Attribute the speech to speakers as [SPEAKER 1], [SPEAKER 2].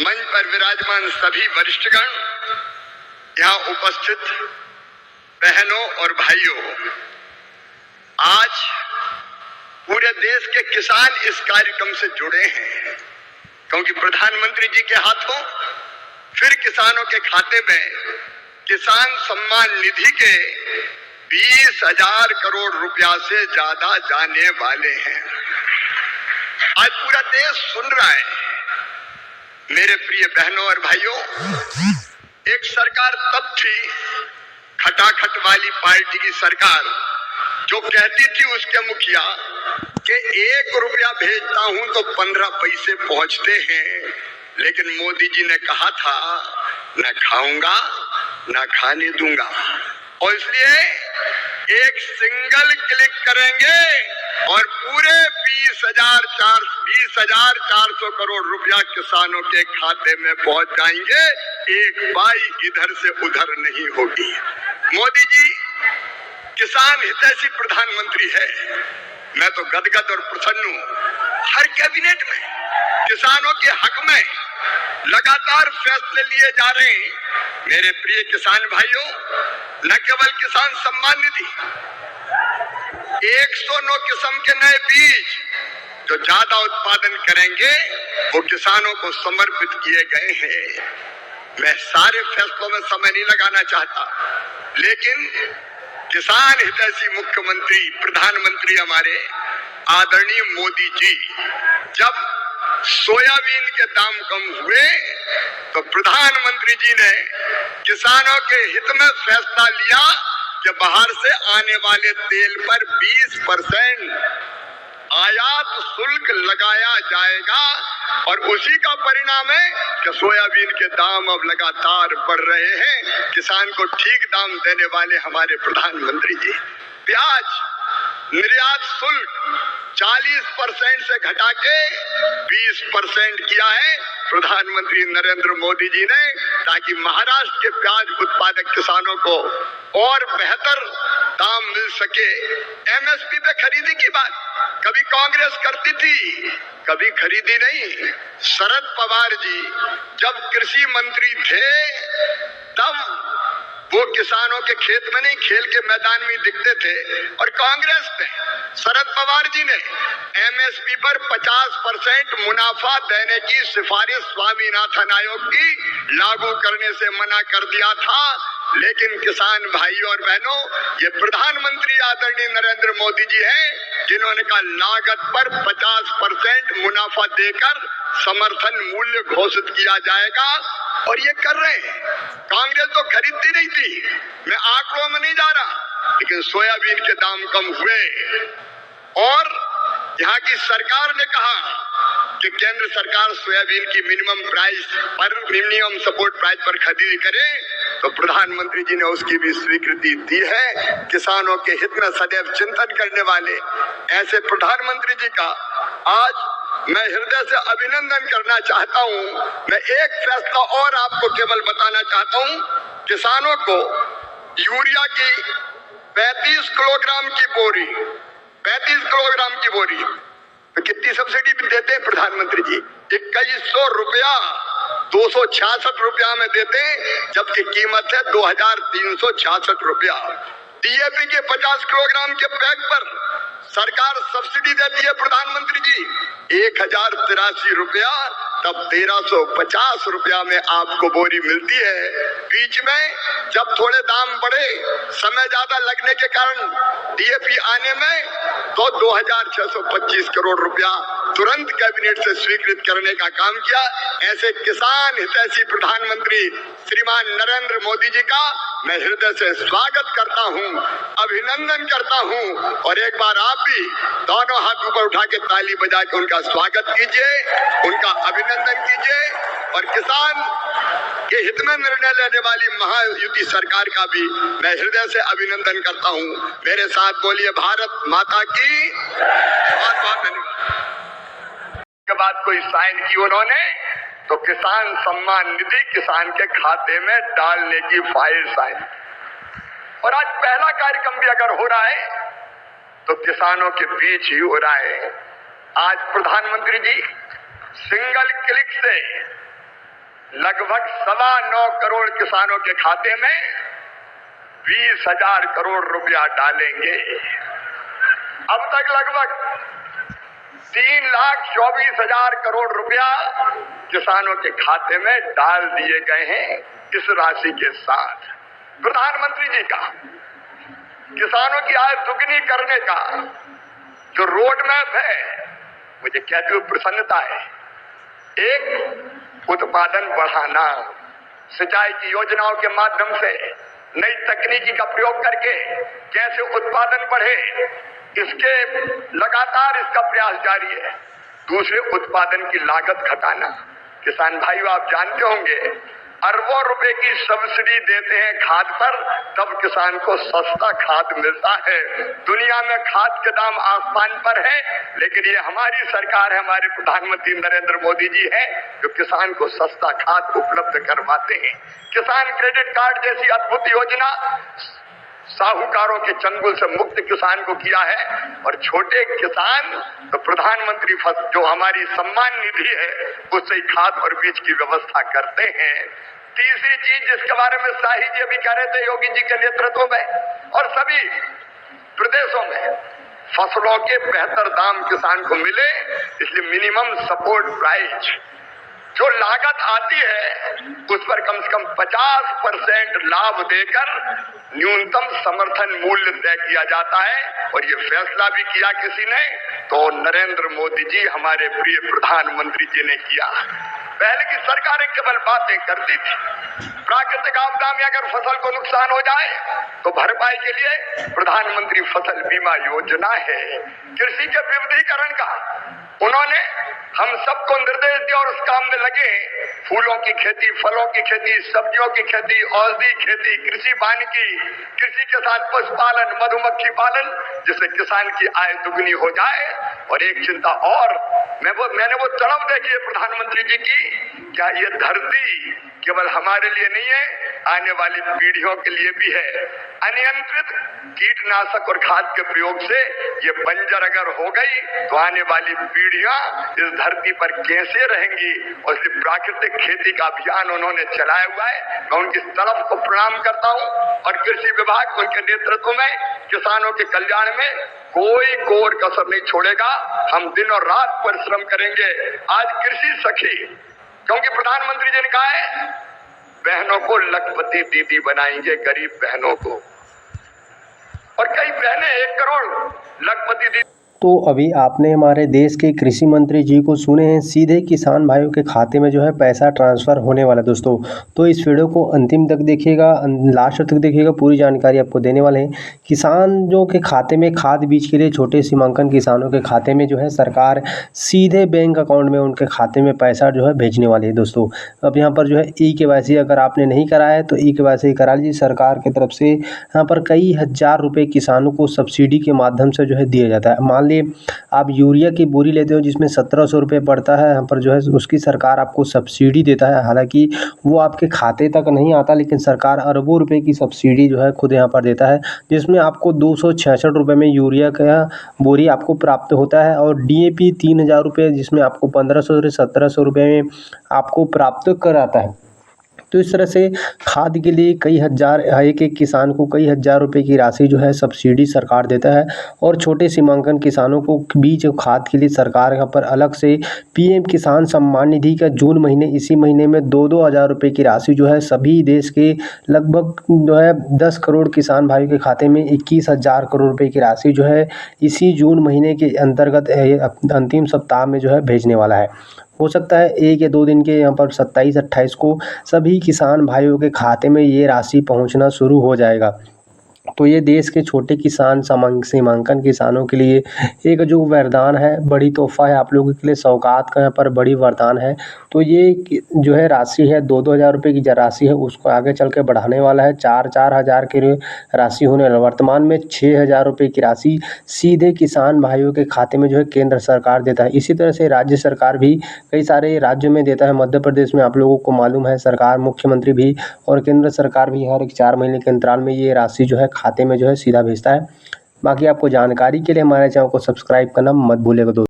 [SPEAKER 1] मंच पर विराजमान सभी वरिष्ठगण, यहाँ उपस्थित बहनों और भाइयों, आज पूरे देश के किसान इस कार्यक्रम से जुड़े हैं क्योंकि प्रधानमंत्री जी के हाथों फिर किसानों के खाते में किसान सम्मान निधि के 20,000 करोड़ रुपया से ज्यादा जाने वाले हैं। आज पूरा देश सुन रहा है। मेरे प्रिय बहनों और भाइयों, एक सरकार तब थी, खटाखट वाली पार्टी की सरकार, जो कहती थी उसके मुखिया कि 1 रुपया भेजता हूं तो 15 पैसे पहुंचते हैं, लेकिन मोदी जी ने कहा था न खाऊंगा न खाने दूंगा, और इसलिए एक सिंगल क्लिक करेंगे और पूरे 20,400 करोड़ रुपया किसानों के खाते में पहुंच जाएंगे। एक पाई इधर से उधर नहीं होगी। मोदी जी किसान हितैषी प्रधानमंत्री है। मैं तो गदगद और प्रसन्न हूं। हर कैबिनेट में किसानों के हक में लगातार फैसले लिए जा रहे हैं। मेरे प्रिय किसान भाइयों, न केवल किसान सम्मान निधि, 109 किस्म के नए बीज जो ज्यादा उत्पादन करेंगे वो किसानों को समर्पित किए गए हैं। मैं सारे फैसलों में समय नहीं लगाना चाहता, लेकिन किसान हितैषी मुख्यमंत्री प्रधानमंत्री हमारे आदरणीय मोदी जी, जब सोयाबीन के दाम कम हुए तो प्रधानमंत्री जी ने किसानों के हित में फैसला लिया कि बाहर से आने वाले तेल पर 20% आयात शुल्क लगाया जाएगा, और उसी का परिणाम है कि सोयाबीन के दाम अब लगातार बढ़ रहे हैं। किसान को ठीक दाम देने वाले हमारे प्रधानमंत्री जी। प्याज निर्यात शुल्क 40% से घटा के 20% किया है प्रधानमंत्री नरेंद्र मोदी जी ने, ताकि महाराष्ट्र के प्याज उत्पादक किसानों को और बेहतर दाम मिल सके। एमएसपी पे खरीदी की बात कभी कांग्रेस करती थी, कभी खरीदी नहीं। शरद पवार जी जब कृषि मंत्री थे तब वो किसानों के खेत में नहीं, खेल के मैदान में दिखते थे, और कांग्रेस ने, शरद पवार जी ने एमएसपी पर 50% मुनाफा देने की सिफारिश स्वामीनाथन आयोग की लागू करने से मना कर दिया था। लेकिन किसान भाइयों और बहनों, ये प्रधानमंत्री आदरणीय नरेंद्र मोदी जी हैं जिन्होंने कहा लागत पर 50% मुनाफा देकर समर्थन मूल्य घोषित किया जाएगा, और ये कर रहे हैं। कांग्रेस तो खरीदती नहीं थी, मैं आंकड़ों में नहीं जा रहा, लेकिन सोयाबीन के दाम कम हुए और यहाँ की सरकार ने कहा कि केंद्र सरकार सोयाबीन की मिनिमम सपोर्ट प्राइस पर खरीदी करे, तो प्रधानमंत्री जी ने उसकी भी स्वीकृति दी है। किसानों के हित में सदैव चिंतन करने वाले ऐसे प्रधानमंत्री जी का आज मैं हृदय से अभिनंदन करना चाहता हूं। मैं एक फैसला और आपको केवल बताना चाहता हूं, किसानों को यूरिया की 35 किलोग्राम की बोरी, 35 किलोग्राम की बोरी तो कितनी सब्सिडी देते हैं प्रधानमंत्री जी? 2100 रुपया 266 रुपया में देते हैं, जबकि कीमत है 2366 रुपया। डीएपी के 50 किलोग्राम के बैग पर सरकार सब्सिडी देती है प्रधानमंत्री जी 1083 रुपया, तब 1350 रुपया में आपको बोरी मिलती है। बीच में जब थोड़े दाम बढ़े, समय ज्यादा लगने के कारण डीएपी आने में, तो 2625 करोड़ रुपया तुरंत कैबिनेट से स्वीकृत करने का काम किया। ऐसे किसान हितैषी प्रधानमंत्री श्रीमान नरेंद्र मोदी जी का मैं हृदय से स्वागत करता हूं, अभिनंदन करता हूं, और एक बार आप भी दोनों हाथ ऊपर उठा के ताली बजा के उनका स्वागत कीजिए, उनका अभिनंदन कीजिए, और किसान के हित में निर्णय लेने वाली महायुति सरकार का भी मैं हृदय से अभिनंदन करता हूं। मेरे साथ बोलिए भारत माता की। बहुत बहुत धन्यवाद। के बाद कोई साइन की उन्होंने तो किसान सम्मान निधि किसान के खाते में डालने की फाइल साइन, और आज पहला कार्यक्रम भी अगर हो रहा है तो किसानों के बीच ही हो रहा है। आज प्रधानमंत्री जी सिंगल क्लिक से लगभग 9.25 करोड़ किसानों के खाते में 20,000 करोड़ रुपया डालेंगे। अब तक लगभग 3,24,000 करोड़ रुपया किसानों के खाते में डाल दिए गए हैं। इस राशि के साथ प्रधानमंत्री जी का किसानों की आय दुगनी करने का जो रोड मैप है, मुझे कहते हुए प्रसन्नता है। एक, उत्पादन बढ़ाना, सिंचाई की योजनाओं के माध्यम से नई तकनीकी का प्रयोग करके कैसे उत्पादन बढ़े, इसके लगातार इसका प्रयास जारी है। दूसरे, उत्पादन की लागत घटाना। किसान भाइयों, आप जानते होंगे अरबों रुपए की सब्सिडी देते हैं खाद पर, तब किसान को सस्ता खाद मिलता है। दुनिया में खाद के दाम आसमान पर है, लेकिन ये हमारी सरकार है, हमारे प्रधानमंत्री नरेंद्र मोदी जी है जो किसान को सस्ता खाद उपलब्ध करवाते हैं। किसान क्रेडिट कार्ड जैसी अद्भुत योजना साहूकारों के चंगुल से मुक्त किसान को किया है। और छोटे किसान तो प्रधानमंत्री जो हमारी सम्मान निधि है उससे खाद और बीज की व्यवस्था करते हैं। तीसरी चीज जिसके बारे में शाही जी अभी कह रहे थे, योगी जी के नेतृत्व में और सभी प्रदेशों में फसलों के बेहतर दाम किसान को मिले, इसलिए मिनिमम सपोर्ट प्राइस जो लागत आती है उस पर कम से कम 50% लाभ देकर न्यूनतम समर्थन मूल्य तय किया जाता है। और ये फैसला भी किया किसी ने, तो नरेंद्र मोदी जी हमारे प्रिय प्रधानमंत्री जी ने किया। पहले की सरकारें केवल बातें करती थी। प्राकृतिक आपदा में अगर फसल को नुकसान हो जाए तो भरपाई के लिए प्रधानमंत्री फसल बीमा योजना है। कृषि के विविधीकरण का उन्होंने हम सबको निर्देश दिया और उस काम में लगे। फूलों की खेती, फलों की खेती, सब्जियों की खेती, औषधि खेती, कृषि वानिकी, कृषि के साथ पशुपालन, मधुमक्खी पालन, जिससे किसान की आय दुगनी हो जाए। और एक चिंता और, मैंने वो तड़प देखी है प्रधानमंत्री जी की, क्या ये धरती केवल हमारे लिए नहीं है, आने वाली पीढ़ियों के लिए भी है। अनियंत्रित कीटनाशक और खाद के प्रयोग से ये बंजर अगर हो गई तो आने वाली पीढ़ियां इस धरती पर कैसे रहेंगी। और इसलिए प्राकृतिक खेती का अभियान उन्होंने चलाया हुआ है। मैं उनकी तड़प को प्रणाम करता हूं। और कृषि विभाग उनके नेतृत्व में किसानों के कल्याण में कोई कोर कसर नहीं छोड़ेगा। हम दिन और रात परिश्रम करेंगे। आज कृषि सखी, क्योंकि प्रधानमंत्री जी ने कहा है बहनों को लखपति दीदी बनाएंगे, गरीब बहनों को, और कई बहनें 1 करोड़ लखपति दीदी।
[SPEAKER 2] तो अभी आपने हमारे देश के कृषि मंत्री जी को सुने हैं, सीधे किसान भाइयों के खाते में जो है पैसा ट्रांसफ़र होने वाला है दोस्तों। तो इस वीडियो को अंतिम तक देखिएगा, लास्ट तक देखिएगा, पूरी जानकारी आपको देने वाले हैं। किसान जो के खाते में खाद बीज के लिए छोटे सीमांकन किसानों के खाते में जो है सरकार सीधे बैंक अकाउंट में उनके खाते में पैसा जो है भेजने वाली है दोस्तों। अब यहाँ पर जो है ई-केवाईसी अगर आपने नहीं कराया है तो ई-केवाईसी करा लीजिए। सरकार की तरफ से यहाँ पर कई हज़ार रुपये किसानों को सब्सिडी के माध्यम से जो है दिया जाता है। मान आप यूरिया की बोरी लेते हो जिसमें 1700 रुपये पड़ता है, यहाँ पर जो है उसकी सरकार आपको सब्सिडी देता है। हालांकि वो आपके खाते तक नहीं आता, लेकिन सरकार अरबों रुपए की सब्सिडी जो है खुद यहाँ पर देता है, जिसमें आपको 266 रुपये में यूरिया का बोरी आपको प्राप्त होता है। और DAP 3000 रुपये, जिसमें आपको 1500 से 1700 रुपये में आपको प्राप्त कराता है। तो इस तरह से खाद के लिए कई हज़ार, एक किसान को कई हज़ार रुपए की राशि जो है सब्सिडी सरकार देता है। और छोटे सीमांकन किसानों को बीज और खाद के लिए सरकार यहाँ पर अलग से PM किसान सम्मान निधि का जून महीने, इसी महीने में 2-2 हज़ार रुपये की राशि जो है सभी देश के लगभग जो है 10 करोड़ किसान भाइयों के खाते में 21,000 करोड़ रुपये की राशि जो है इसी जून महीने के अंतर्गत अंतिम सप्ताह में जो है भेजने वाला है। हो सकता है 1 या 2 दिन के यहाँ पर 27-28 को सभी किसान भाइयों के खाते में ये राशि पहुँचना शुरू हो जाएगा। तो ये देश के छोटे किसान सीमांकन किसानों के लिए एक जो वरदान है, बड़ी तोहफ़ा है आप लोगों के लिए, सौगात का यहाँ पर बड़ी वरदान है। तो ये जो है राशि है 2-2 हज़ार रुपये की जो राशि है उसको आगे चल के बढ़ाने वाला है। 4-4 हज़ार की राशि होने वाला। वर्तमान में 6,000 रुपये की राशि सीधे किसान भाइयों के खाते में जो है केंद्र सरकार देता है। इसी तरह से राज्य सरकार भी कई सारे राज्यों में देता है। मध्य प्रदेश में आप लोगों को मालूम है सरकार, मुख्यमंत्री भी और केंद्र सरकार भी हर 4 महीने के अंतराल में ये राशि जो है खाते में जो है सीधा भेजता है। बाकी आपको जानकारी के लिए हमारे चैनल को सब्सक्राइब करना मत भूलिएगा दोस्तों।